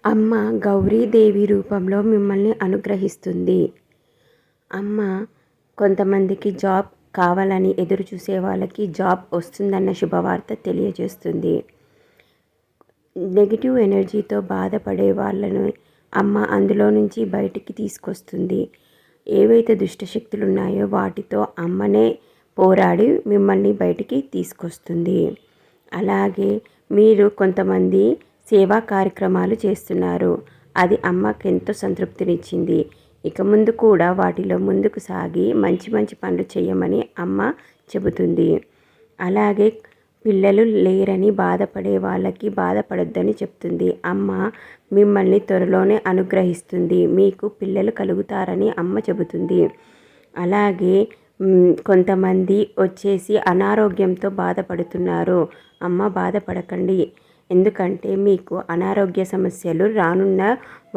అమ్మ గౌరీదేవి రూపంలో మిమ్మల్ని అనుగ్రహిస్తుంది. అమ్మ కొంతమందికి జాబ్ కావాలని ఎదురు చూసే వాళ్ళకి జాబ్ వస్తుందన్న శుభవార్త తెలియజేస్తుంది. నెగిటివ్ ఎనర్జీతో బాధపడే వాళ్ళను అమ్మ అందులో నుంచి బయటికి తీసుకొస్తుంది. ఏవైతే దుష్టశక్తులు ఉన్నాయో వాటితో అమ్మనే పోరాడి మిమ్మల్ని బయటికి తీసుకొస్తుంది. అలాగే మీరు కొంతమంది సేవా కార్యక్రమాలు చేస్తున్నారు. అది అమ్మకి ఎంతో సంతృప్తినిచ్చింది. ఇక ముందు కూడా వాటిలో ముందుకు సాగి మంచి మంచి పనులు చేయమని అమ్మ చెబుతుంది. అలాగే పిల్లలు లేరని బాధపడే వాళ్ళకి బాధపడొద్దని చెప్తుంది. అమ్మ మిమ్మల్ని త్వరలోనే అనుగ్రహిస్తుంది. మీకు పిల్లలు కలుగుతారని అమ్మ చెబుతుంది. అలాగే కొంతమంది వచ్చేసి అనారోగ్యంతో బాధపడుతున్నారు. అమ్మ బాధపడకండి, ఎందుకంటే మీకు అనారోగ్య సమస్యలు రానున్న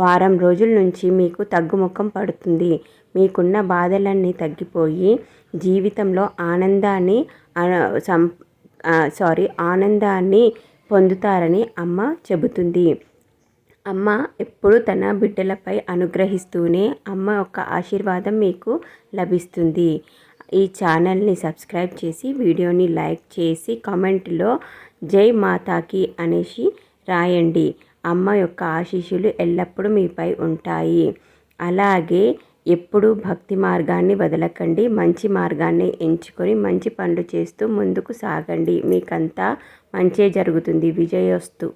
వారం రోజుల నుంచి మీకు తగ్గుముఖం పడుతుంది. మీకున్న బాధలన్నీ తగ్గిపోయి జీవితంలో ఆనందాన్ని పొందుతారని అమ్మ చెబుతుంది. అమ్మ ఎప్పుడు తన బిడ్డలపై అనుగ్రహిస్తూనే అమ్మ యొక్క ఆశీర్వాదం మీకు లభిస్తుంది. ఈ ఛానల్ని సబ్స్క్రైబ్ చేసి వీడియోని లైక్ చేసి కామెంట్లో జై మాతాకి అనేసి రాయండి. అమ్మ యొక్క ఆశీస్సులు ఎల్లప్పుడూ మీపై ఉంటాయి. అలాగే ఎప్పుడూ భక్తి మార్గాన్ని వదలకండి. మంచి మార్గాన్ని ఎంచుకొని మంచి పనులు చేస్తూ ముందుకు సాగండి. మీకంతా మంచే జరుగుతుంది. విజయోస్తు.